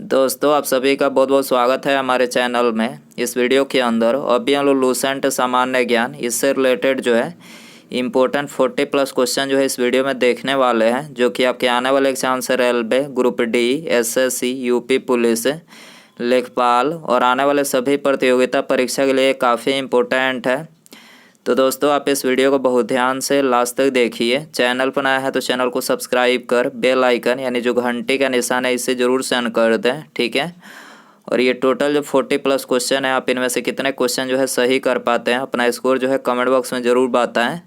दोस्तों आप सभी का बहुत बहुत स्वागत है हमारे चैनल में। इस वीडियो के अंदर अभी हम लोग लूसेंट सामान्य ज्ञान इससे रिलेटेड जो है इम्पोर्टेंट 40+ क्वेश्चन जो है इस वीडियो में देखने वाले हैं, जो कि आपके आने वाले एग्जाम से railway group D, SSC, UP police, लेखपाल और आने वाले सभी प्रतियोगिता परीक्षा के लिए काफ़ी इम्पोर्टेंट है। तो दोस्तों आप इस वीडियो को बहुत ध्यान से लास्ट तक देखिए। चैनल पर नया है तो चैनल को सब्सक्राइब कर बेल आइकन यानी जो घंटे का निशान है इसे ज़रूर सेंड कर दें, ठीक है। और ये टोटल जो 40+ क्वेश्चन है, आप इनमें से कितने क्वेश्चन जो है सही कर पाते हैं, अपना स्कोर जो है कमेंट बॉक्स में ज़रूर बताएं।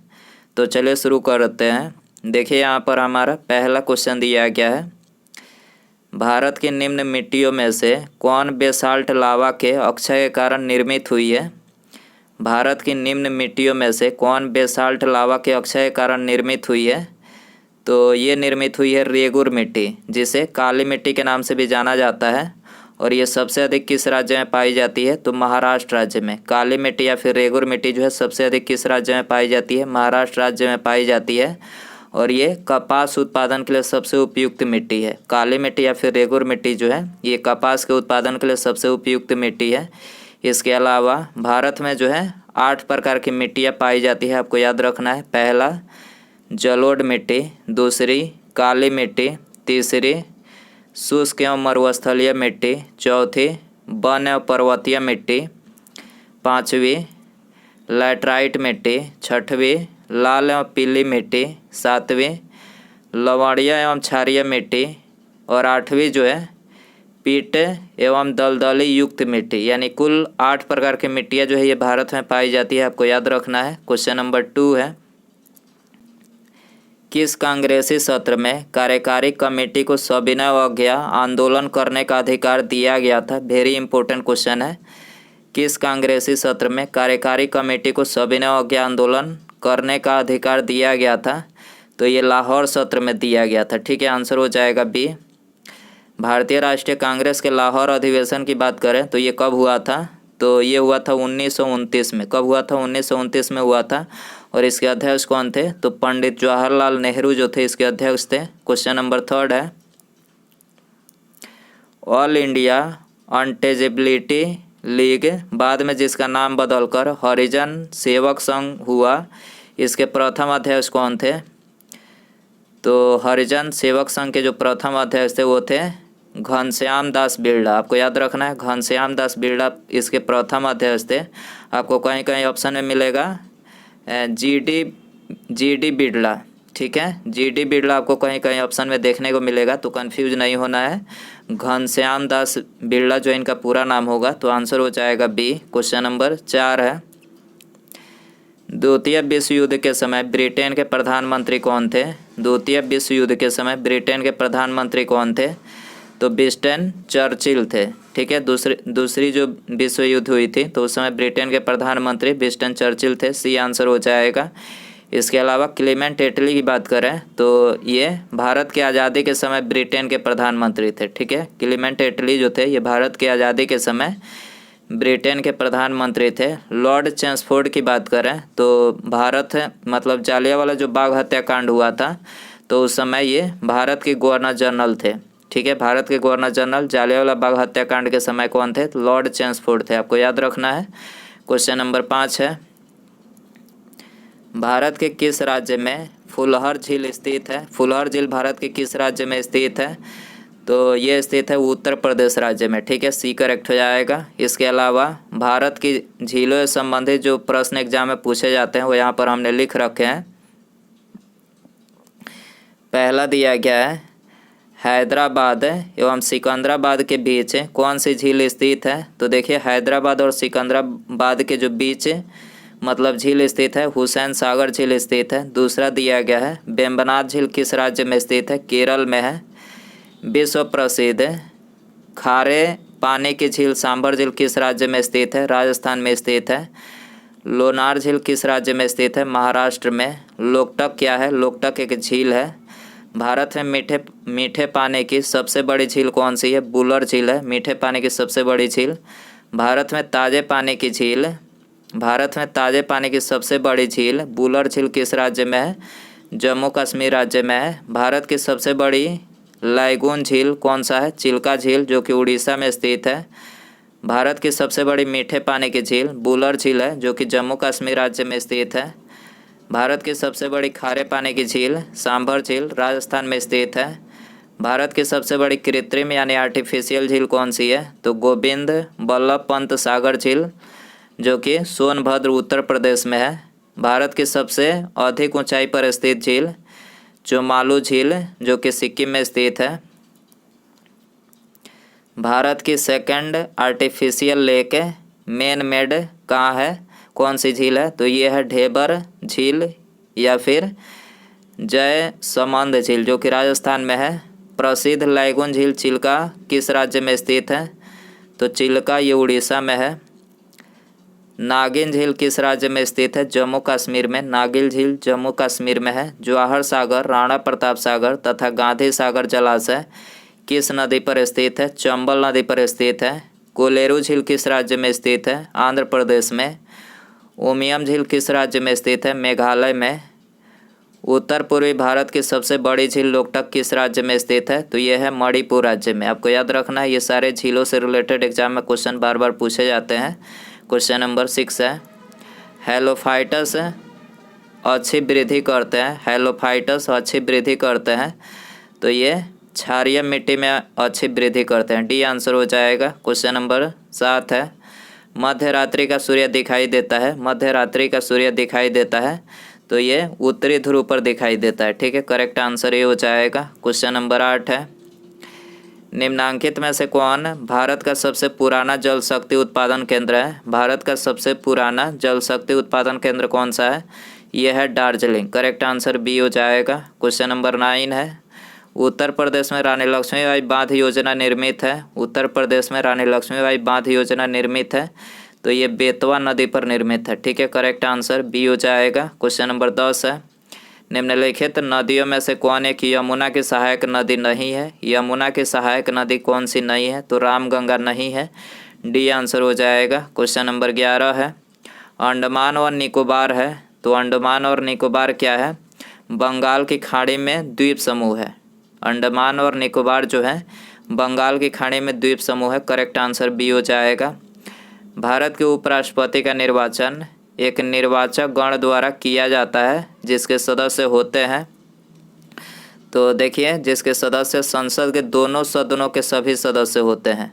तो चलिए शुरू करते हैं। देखिए यहाँ पर हमारा पहला क्वेश्चन दिया गया है, भारत की निम्न मिट्टियों में से कौन बेसाल्ट लावा के अक्षय के कारण निर्मित हुई है। भारत की निम्न मिट्टियों में से कौन बेसाल्ट लावा के अक्षय के कारण निर्मित हुई है। तो ये निर्मित हुई है रेगुर मिट्टी, जिसे काली मिट्टी के नाम से भी जाना जाता है। और ये सबसे अधिक किस राज्य में पाई जाती है, तो महाराष्ट्र राज्य में। काली मिट्टी या फिर रेगुर मिट्टी जो है सबसे अधिक किस राज्य में पाई जाती है, महाराष्ट्र राज्य में पाई जाती है। और ये कपास उत्पादन के लिए सबसे उपयुक्त मिट्टी है। काली मिट्टी या फिर रेगुर मिट्टी जो है ये कपास के उत्पादन के लिए सबसे उपयुक्त मिट्टी है। इसके अलावा भारत में जो है 8 प्रकार की मिट्टियाँ पाई जाती है, आपको याद रखना है। पहला जलोढ़ मिट्टी, दूसरी काली मिट्टी, तीसरी शुष्क एवं मरुस्थलीय मिट्टी, चौथी वन एवं पर्वतीय मिट्टी, पाँचवीं लैटराइट मिट्टी, छठवीं लाल एवं पीली मिट्टी, सातवीं लवणीय एवं क्षारीय मिट्टी और आठवीं जो है पीट एवं दलदली युक्त मिट्टी। यानी कुल 8 प्रकार की मिट्टियाँ जो है ये भारत में पाई जाती है, आपको याद रखना है। क्वेश्चन नंबर 2 है, किस कांग्रेसी सत्र में कार्यकारी कमेटी को सविनय अवज्ञा आंदोलन करने का अधिकार दिया गया था। वेरी इंपॉर्टेंट क्वेश्चन है। किस कांग्रेसी सत्र में कार्यकारी कमेटी को सविनय अवज्ञा आंदोलन करने का अधिकार दिया गया था। तो ये लाहौर सत्र में दिया गया था, ठीक है। आंसर हो जाएगा बी। भारतीय राष्ट्रीय कांग्रेस के लाहौर अधिवेशन की बात करें तो ये कब हुआ था, तो ये हुआ था 1929 में। कब हुआ था, 1929 में हुआ था। और इसके अध्यक्ष कौन थे, तो पंडित जवाहरलाल नेहरू जो थे इसके अध्यक्ष थे। क्वेश्चन नंबर 3 है, ऑल इंडिया अनटेजेबिलिटी लीग बाद में जिसका नाम बदलकर हरिजन सेवक संघ हुआ, इसके प्रथम अध्यक्ष कौन थे। तो हरिजन सेवक संघ के जो प्रथम अध्यक्ष थे वो थे घनश्याम दास बिरला, आपको याद रखना है। घनश्याम दास बिरला इसके प्रथम अध्यक्ष थे। आपको कहीं कहीं ऑप्शन में मिलेगा जी डी बिरला, ठीक है। जी.डी. बिरला आपको कहीं कहीं ऑप्शन में देखने को मिलेगा, तो कंफ्यूज नहीं होना है। घनश्याम दास बिरला जो इनका पूरा नाम होगा। तो आंसर हो जाएगा बी। क्वेश्चन नंबर 4 है, द्वितीय विश्व युद्ध के समय ब्रिटेन के प्रधानमंत्री कौन थे। द्वितीय विश्व युद्ध के समय ब्रिटेन के प्रधानमंत्री कौन थे, तो विंस्टन चर्चिल थे, ठीक है। दूसरी जो विश्व युद्ध हुई थी तो उस समय ब्रिटेन के प्रधानमंत्री विंस्टन चर्चिल थे। सी आंसर हो जाएगा। इसके अलावा क्लेमेंट एटली की बात करें तो ये भारत की आज़ादी के समय ब्रिटेन के प्रधानमंत्री थे, ठीक है। क्लेमेंट एटली जो थे ये भारत की आज़ादी के समय ब्रिटेन के प्रधानमंत्री थे। लॉर्ड चेम्सफोर्ड की बात करें तो भारत मतलब जालियांवाला जो बाग हत्याकांड हुआ था तो उस समय ये भारत के गवर्नर जनरल थे, ठीक है। भारत के गवर्नर जनरल जालियांवाला बाग हत्याकांड के समय कौन थे, तो लॉर्ड चेम्सफोर्ड थे, आपको याद रखना है। क्वेश्चन नंबर 5 है, भारत के किस राज्य में फुलहर झील स्थित है। फुलहर झील भारत के किस राज्य में स्थित है, तो ये स्थित है उत्तर प्रदेश राज्य में, ठीक है। सी करेक्ट हो जाएगा। इसके अलावा भारत की झीलों से संबंधित जो प्रश्न एग्जाम में पूछे जाते हैं वो यहाँ पर हमने लिख रखे हैं। पहला दिया गया है, हैदराबाद एवं सिकंदराबाद के बीच कौन सी झील स्थित है। तो देखिए हैदराबाद और सिकंदराबाद के जो बीच मतलब झील स्थित है, हुसैन सागर झील स्थित है। दूसरा दिया गया है, वेम्बनाड झील किस राज्य में स्थित है, केरल में है। विश्व प्रसिद्ध खारे पानी की झील सांभर झील किस राज्य में स्थित है, राजस्थान में स्थित है। लोनार झील किस राज्य में स्थित है, महाराष्ट्र में। लोकटक क्या है, लोकटक एक झील है। भारत में मीठे पानी की सबसे बड़ी झील कौन सी है, बुलर झील है मीठे पानी की सबसे बड़ी झील। भारत में ताज़े पानी की झील, भारत में ताज़े पानी की सबसे बड़ी झील बुलर झील किस राज्य में है, जम्मू कश्मीर राज्य में है। भारत की सबसे बड़ी लाइगुन झील कौन सा है? चिल्का झील जो कि उड़ीसा में स्थित है। भारत की सबसे बड़ी मीठे पानी की झील बुलर झील है जो कि जम्मू कश्मीर राज्य में स्थित है। भारत की सबसे बड़ी खारे पानी की झील सांभर झील राजस्थान में स्थित है। भारत की सबसे बड़ी कृत्रिम यानी आर्टिफिशियल झील कौन सी है? तो गोविंद बल्लभ पंत सागर झील जो कि सोनभद्र उत्तर प्रदेश में है। भारत की सबसे अधिक ऊंचाई पर स्थित झील चोमालू झील जो कि सिक्किम में स्थित है। भारत की second artificial lake man made कहाँ है? कौन सी झील है? तो ये है ढेबर झील या फिर जय समंद झील जो कि राजस्थान में है। प्रसिद्ध लाइगुन झील चिल्का किस राज्य में स्थित है? तो चिल्का ये उड़ीसा में है। नागिन झील किस राज्य में स्थित है? जम्मू कश्मीर में। नागिन झील जम्मू कश्मीर में है। जवाहर सागर राणा प्रताप सागर तथा गांधी सागर जलाशय किस नदी पर स्थित है? चंबल नदी पर स्थित है। कोलेरू झील किस राज्य में स्थित है? आंध्र प्रदेश में। उमियम झील किस राज्य में स्थित है? मेघालय में। उत्तर पूर्वी भारत की सबसे बड़ी झील लोकटक किस राज्य में स्थित है? तो यह है मणिपुर राज्य में। आपको याद रखना है, ये सारे झीलों से रिलेटेड एग्जाम में क्वेश्चन बार बार पूछे जाते हैं। क्वेश्चन नंबर 6 है, हेलोफाइटस अच्छी वृद्धि करते हैं। हेलोफाइटस अच्छी वृद्धि करते हैं तो ये क्षारीय मिट्टी में अच्छी वृद्धि करते हैं। डी आंसर हो जाएगा। क्वेश्चन नंबर 7 है, मध्य रात्रि का सूर्य दिखाई देता है। मध्य रात्रि का सूर्य दिखाई देता है तो ये उत्तरी ध्रुव पर दिखाई देता है। ठीक है, करेक्ट आंसर ये हो जाएगा। क्वेश्चन नंबर 8 है, निम्नांकित में से कौन भारत का सबसे पुराना जल शक्ति उत्पादन केंद्र है? भारत का सबसे पुराना जल शक्ति उत्पादन केंद्र कौन सा है? यह है दार्जिलिंग। करेक्ट आंसर बी हो जाएगा। क्वेश्चन नंबर 9 है, उत्तर प्रदेश में रानी लक्ष्मीबाई बांध योजना निर्मित है। उत्तर प्रदेश में रानी लक्ष्मीबाई बांध योजना निर्मित है तो ये बेतवा नदी पर निर्मित है। ठीक है, करेक्ट आंसर बी हो जाएगा। क्वेश्चन नंबर 10 है, निम्नलिखित नदियों में से कौन एक यमुना की सहायक नदी नहीं है? यमुना की सहायक नदी कौन सी नहीं है? तो रामगंगा नहीं है। डी आंसर हो जाएगा। क्वेश्चन नंबर 11 है, अंडमान और निकोबार है तो अंडमान और निकोबार क्या है? बंगाल की खाड़ी में द्वीप समूह है। अंडमान और निकोबार जो है बंगाल की खाड़ी में द्वीप समूह है। करेक्ट आंसर बी हो जाएगा। भारत के उपराष्ट्रपति का निर्वाचन एक निर्वाचक गण द्वारा किया जाता है जिसके सदस्य होते हैं, तो देखिए जिसके सदस्य संसद के दोनों सदनों के सभी सदस्य होते हैं।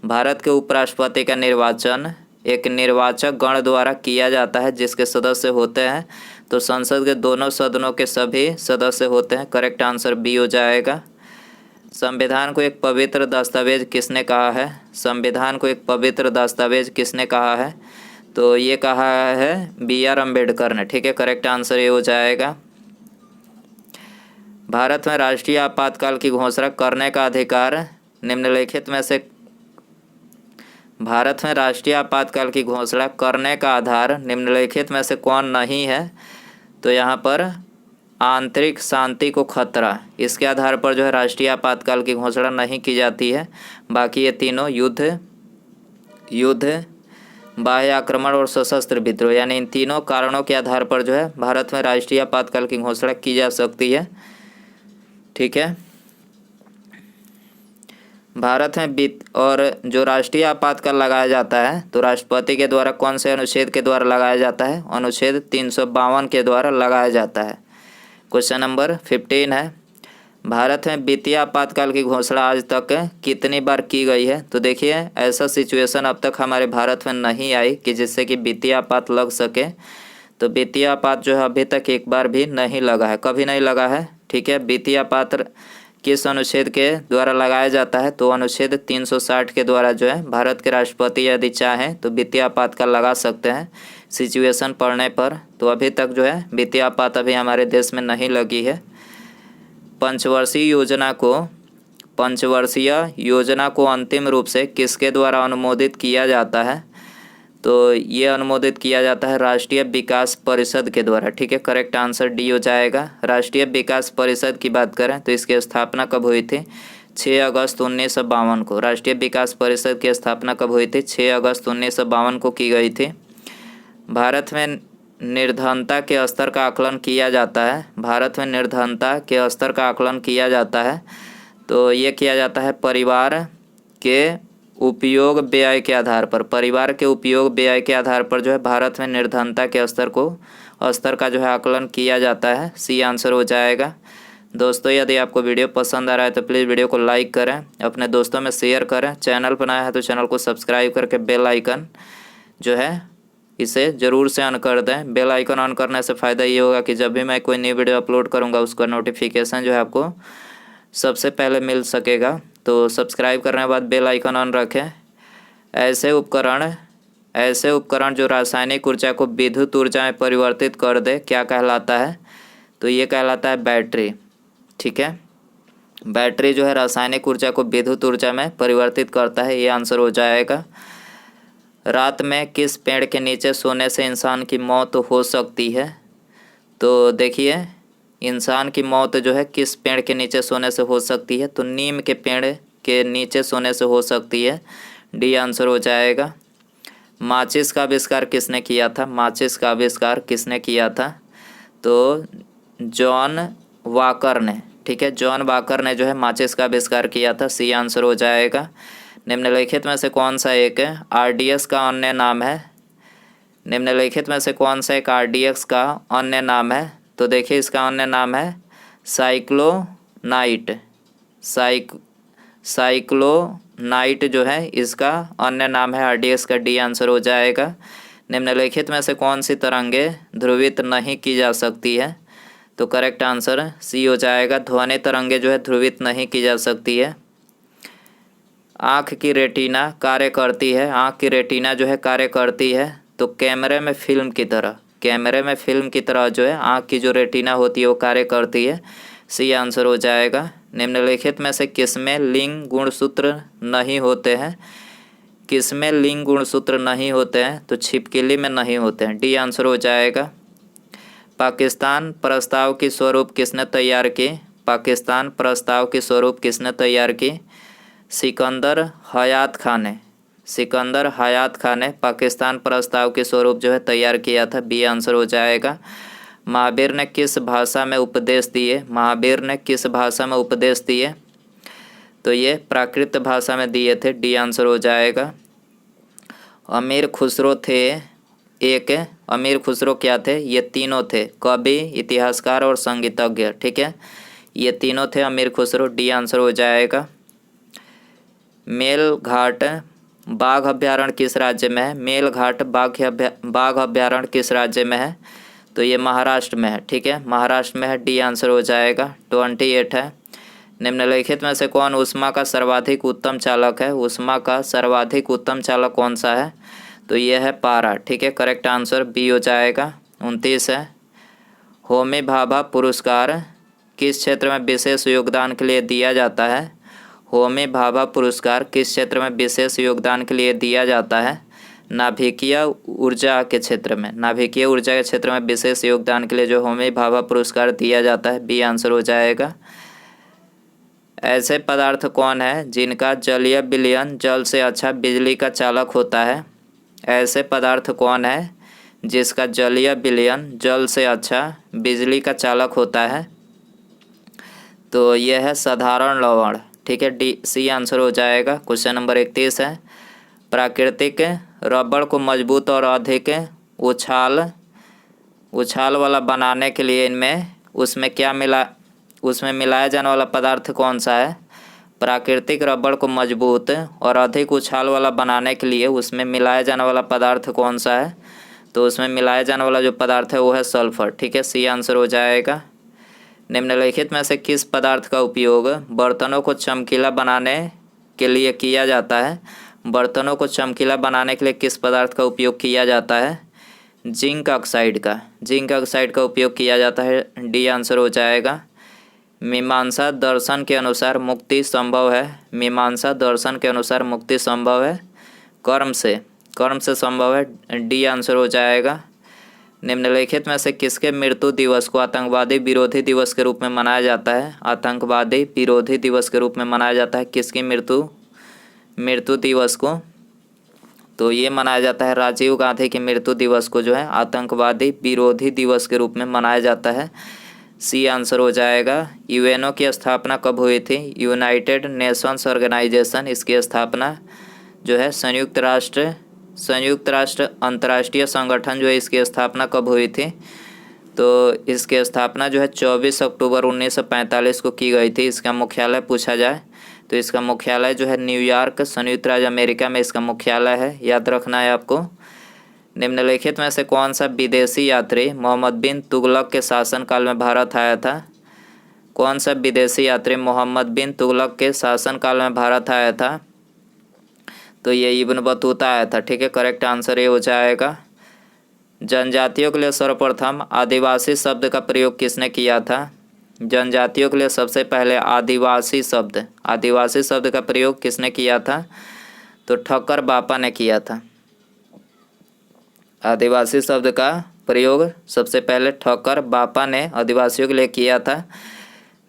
भारत के उपराष्ट्रपति का निर्वाचन एक निर्वाचक गण द्वारा किया जाता है जिसके सदस्य होते हैं, तो संसद के दोनों सदनों के सभी सदस्य होते हैं। करेक्ट आंसर बी हो जाएगा। संविधान को एक पवित्र दस्तावेज किसने कहा है? संविधान को एक पवित्र दस्तावेज किसने कहा है? तो ये कहा है बी.आर. अम्बेडकर ने। ठीक है, करेक्ट आंसर ये हो जाएगा। भारत में राष्ट्रीय आपातकाल की घोषणा करने का अधिकार निम्नलिखित में से भारत में राष्ट्रीय आपातकाल की घोषणा करने का आधार निम्नलिखित में से कौन नहीं है? तो यहाँ पर आंतरिक शांति को खतरा, इसके आधार पर जो है राष्ट्रीय आपातकाल की घोषणा नहीं की जाती है। बाकी ये तीनों युद्ध बाह्य आक्रमण और सशस्त्र विद्रोह, यानी इन तीनों कारणों के आधार पर जो है भारत में राष्ट्रीय आपातकाल की घोषणा की जा सकती है। ठीक है, भारत में और जो राष्ट्रीय आपातकाल लगाया जाता है तो राष्ट्रपति के द्वारा कौन से अनुच्छेद के द्वारा लगाया जाता है? अनुच्छेद 352 के द्वारा लगाया जाता है। क्वेश्चन नंबर 15 है, भारत में वित्तीय आपातकाल की घोषणा आज तक कितनी बार की गई है? तो देखिए ऐसा सिचुएशन अब तक हमारे भारत में नहीं आई कि जिससे कि वित्तीय आपात लग सके। तो वित्तीय आपात जो है अभी तक एक बार भी नहीं लगा है, कभी नहीं लगा है। ठीक है, वित्तीय आपात किस अनुच्छेद के द्वारा लगाया जाता है? तो अनुच्छेद 360 के द्वारा जो है भारत के राष्ट्रपति यदि चाहें तो वित्तीय आपातकाल लगा सकते हैं सिचुएशन पड़ने पर। तो अभी तक जो है वित्तीय आपात अभी हमारे देश में नहीं लगी है। पंचवर्षीय योजना को अंतिम रूप से किसके द्वारा अनुमोदित किया जाता है? तो ये अनुमोदित किया जाता है राष्ट्रीय विकास परिषद के द्वारा। ठीक है, करेक्ट आंसर डी हो जाएगा। राष्ट्रीय विकास परिषद की बात करें तो इसकी स्थापना कब हुई थी? 6 अगस्त 1952 को। राष्ट्रीय विकास परिषद की स्थापना कब हुई थी? 6 अगस्त 1952 को की गई थी। भारत में निर्धनता के स्तर का आकलन किया जाता है। भारत में निर्धनता के स्तर का आकलन किया जाता है तो ये किया जाता है परिवार के उपयोग व्यय के आधार पर। परिवार के उपयोग व्यय के आधार पर जो है भारत में निर्धनता के स्तर का जो है आकलन किया जाता है। सी आंसर हो जाएगा। दोस्तों यदि आपको वीडियो पसंद आ रहा है तो प्लीज़ वीडियो को लाइक करें, अपने दोस्तों में शेयर करें। चैनल पर नया है तो चैनल को सब्सक्राइब करके बेल आइकन जो है इसे ज़रूर से ऑन कर दें। बेल आइकन ऑन करने से फ़ायदा ये होगा कि जब भी मैं कोई नई वीडियो अपलोड करूँगा उसका नोटिफिकेशन जो है आपको सबसे पहले मिल सकेगा। तो सब्सक्राइब करने के बाद बेल आइकन ऑन रखें। ऐसे उपकरण जो रासायनिक ऊर्जा को विद्युत ऊर्जा में परिवर्तित कर दे क्या कहलाता है? तो ये कहलाता है बैटरी। ठीक है, बैटरी जो है रासायनिक ऊर्जा को विद्युत ऊर्जा में परिवर्तित करता है। ये आंसर हो जाएगा। रात में किस पेड़ के नीचे सोने से इंसान की मौत हो सकती है? तो देखिए, इंसान की मौत जो है किस पेड़ के नीचे सोने से हो सकती है? तो नीम के पेड़ के नीचे सोने से हो सकती है। डी आंसर हो जाएगा। माचिस का आविष्कार किसने किया था? माचिस का आविष्कार किसने किया था? तो जॉन वॉकर ने। ठीक है, जॉन वॉकर ने जो है माचिस का आविष्कार किया था। सी आंसर हो जाएगा। निम्नलिखित में से कौन सा एक आरडीएक्स का अन्य नाम है? निम्नलिखित में से कौन सा एक आरडीएक्स का अन्य नाम है? तो देखिए, इसका अन्य नाम है साइक्लोनाइट। साइक्लोनाइट जो है इसका अन्य नाम है आरडीएक्स का। डी आंसर हो जाएगा। निम्नलिखित में से कौन सी तरंगे ध्रुवित नहीं की जा सकती है? तो करेक्ट आंसर सी हो जाएगा। ध्वनि तरंगे जो है ध्रुवित नहीं की जा सकती है। आँख की रेटिना कार्य करती है। आँख की रेटिना जो है कार्य करती है तो कैमरे में फिल्म की तरह जो है आँख की जो रेटिना होती है वो कार्य करती है। सी आंसर हो जाएगा। निम्नलिखित में से किसमें लिंग गुणसूत्र नहीं होते हैं? किसमें लिंग गुणसूत्र नहीं होते हैं? तो छिपकली में नहीं होते हैं। डी आंसर हो जाएगा। पाकिस्तान प्रस्ताव की स्वरूप किसने तैयार की? पाकिस्तान प्रस्ताव की स्वरूप किसने तैयार की? सिकंदर हयात खान ने पाकिस्तान प्रस्ताव के स्वरूप जो है तैयार किया था। बी आंसर हो जाएगा। महावीर ने किस भाषा में उपदेश दिए? महावीर ने किस भाषा में उपदेश दिए? तो ये प्राकृत भाषा में दिए थे। डी आंसर हो जाएगा। अमीर खुसरो क्या थे? ये तीनों थे, कवि, इतिहासकार और संगीतज्ञ। ठीक है, ये तीनों थे अमीर खुसरो। डी आंसर हो जाएगा। मेलघाट बाघ अभ्यारण्य किस राज्य में है? मेलघाट बाघ अभ्यारण्य किस राज्य में है? तो ये महाराष्ट्र में है। ठीक है, महाराष्ट्र में है। डी आंसर हो जाएगा। 28 है। निम्नलिखित में से कौन ऊष्मा का सर्वाधिक उत्तम चालक है? ऊष्मा का सर्वाधिक उत्तम चालक कौन सा है? तो ये है पारा। ठीक है, करेक्ट आंसर बी हो जाएगा। 29 है। होमी भाभा पुरस्कार किस क्षेत्र में विशेष योगदान के लिए दिया जाता है? होमी भाभा पुरस्कार किस क्षेत्र में विशेष योगदान के लिए दिया जाता है? नाभिकीय ऊर्जा के क्षेत्र में विशेष योगदान के लिए जो होमी भाभा पुरस्कार दिया जाता है। बी आंसर हो जाएगा। ऐसे पदार्थ कौन है जिनका जलीय विलयन जल से अच्छा बिजली का चालक होता है? ऐसे पदार्थ कौन है जिसका जलीय विलयन जल से अच्छा बिजली का चालक होता है? तो यह है साधारण लवण। ठीक है, डी सी आंसर हो जाएगा। क्वेश्चन नंबर 31 है। प्राकृतिक रबड़ को मजबूत और अधिक उछाल वाला बनाने के लिए उसमें मिलाया जाने वाला पदार्थ कौन सा है? प्राकृतिक रबड़ को मजबूत और अधिक उछाल वाला बनाने के लिए उसमें मिलाया जाने वाला पदार्थ कौन सा है? तो उसमें मिलाया जाने वाला जो पदार्थ है वो है सल्फर। ठीक है, सी आंसर हो जाएगा। निम्नलिखित में से किस पदार्थ का उपयोग बर्तनों को चमकीला बनाने के लिए किया जाता है? बर्तनों को चमकीला बनाने के लिए किस पदार्थ का उपयोग किया जाता है? जिंक ऑक्साइड का उपयोग किया जाता है। डी आंसर हो जाएगा। मीमांसा दर्शन के अनुसार मुक्ति संभव है कर्म से संभव है। डी आंसर हो जाएगा। निम्नलिखित में से किसके मृत्यु दिवस को आतंकवादी विरोधी दिवस के रूप में मनाया जाता है? आतंकवादी विरोधी दिवस के रूप में मनाया जाता है किसकी मृत्यु दिवस को? तो ये मनाया जाता है राजीव गांधी की मृत्यु दिवस को जो है आतंकवादी विरोधी दिवस के रूप में मनाया जाता है। सी आंसर हो जाएगा। यूएनओ की स्थापना कब हुई थी? यूनाइटेड नेशंस ऑर्गेनाइजेशन, इसकी स्थापना जो है संयुक्त राष्ट्र अंतर्राष्ट्रीय संगठन जो है इसकी स्थापना कब हुई थी? तो इसकी स्थापना जो है 24 अक्टूबर 1945 को की गई थी। इसका मुख्यालय पूछा जाए तो इसका मुख्यालय जो है न्यूयॉर्क, संयुक्त राज्य अमेरिका में इसका मुख्यालय है, याद रखना है आपको। निम्नलिखित में से कौन सा विदेशी यात्री मोहम्मद बिन तुगलक के शासनकाल में भारत आया था? कौन सा विदेशी यात्री मोहम्मद बिन तुगलक के शासनकाल में भारत आया था? तो ये इब्न बतूता आया था। ठीक है, करेक्ट आंसर ये हो जाएगा। जनजातियों के लिए सर्वप्रथम आदिवासी शब्द का प्रयोग किसने किया था? जनजातियों के लिए सबसे पहले आदिवासी शब्द का प्रयोग किसने किया था? तो ठक्कर बापा ने किया था। आदिवासी शब्द का प्रयोग सबसे पहले ठक्कर बापा ने आदिवासियों के लिए किया था।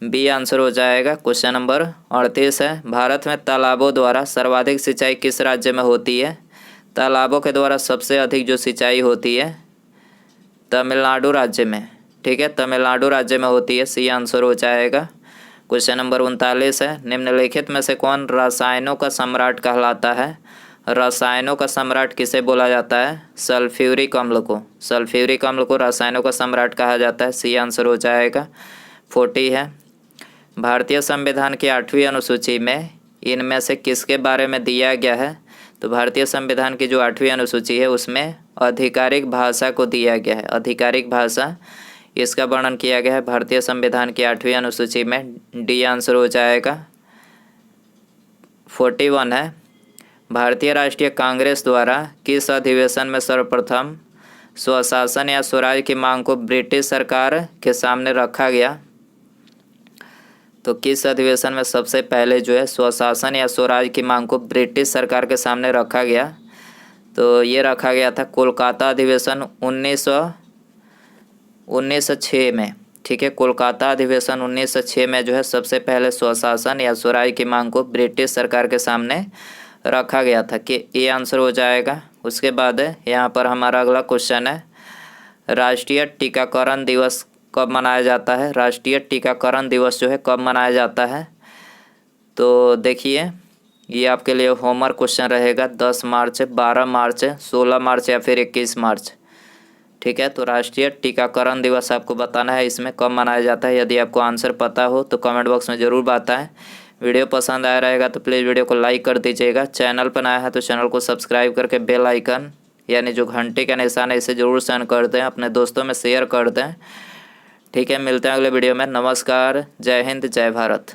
बी आंसर हो जाएगा। क्वेश्चन नंबर 38 है, भारत में तालाबों द्वारा सर्वाधिक सिंचाई किस राज्य में होती है? तालाबों के द्वारा सबसे अधिक जो सिंचाई होती है तमिलनाडु राज्य में। ठीक है, तमिलनाडु राज्य में होती है। सी आंसर हो जाएगा। क्वेश्चन नंबर 39 है, निम्नलिखित में से कौन रसायनों का सम्राट कहलाता है? रसायनों का सम्राट किसे बोला जाता है? सल्फ्यूरिक अम्ल को रसायनों का सम्राट कहा जाता है। सी आंसर हो जाएगा। 40 है, भारतीय संविधान की 8वीं अनुसूची में इनमें से किसके बारे में दिया गया है? तो भारतीय संविधान की जो 8वीं अनुसूची है उसमें आधिकारिक भाषा को दिया गया है। आधिकारिक भाषा इसका वर्णन किया गया है भारतीय संविधान की 8वीं अनुसूची में। डी आंसर हो जाएगा। 41 है, भारतीय राष्ट्रीय कांग्रेस द्वारा किस अधिवेशन में सर्वप्रथम स्वशासन या स्वराज की मांग को ब्रिटिश सरकार के सामने रखा गया? तो किस अधिवेशन में सबसे पहले जो है स्वशासन या स्वराज की मांग को ब्रिटिश सरकार के सामने रखा गया? तो ये रखा गया था कोलकाता अधिवेशन 1906 में। ठीक है, कोलकाता अधिवेशन 1906 में जो है सबसे पहले स्वशासन या स्वराज की मांग को ब्रिटिश सरकार के सामने रखा गया था। कि ये आंसर हो जाएगा। उसके बाद यहाँ पर हमारा अगला क्वेश्चन है, राष्ट्रीय टीकाकरण दिवस कब मनाया जाता है? राष्ट्रीय टीकाकरण दिवस जो है कब मनाया जाता है? तो देखिए, ये आपके लिए होमवर्क क्वेश्चन रहेगा। 10 मार्च, 12 मार्च, 16 मार्च या फिर 21 मार्च। ठीक है, तो राष्ट्रीय टीकाकरण दिवस आपको बताना है इसमें कब मनाया जाता है। यदि आपको आंसर पता हो तो कमेंट बॉक्स में ज़रूर बताएं। वीडियो पसंद आया रहेगा तो प्लीज़ वीडियो को लाइक कर दीजिएगा। चैनल पर नया है तो चैनल को सब्सक्राइब करके बेल आइकन यानी जो घंटे का निशान है इसे ज़रूर सेंड कर दें, अपने दोस्तों में शेयर कर दें। ठीक है, मिलते हैं अगले वीडियो में। नमस्कार, जय हिंद, जय भारत।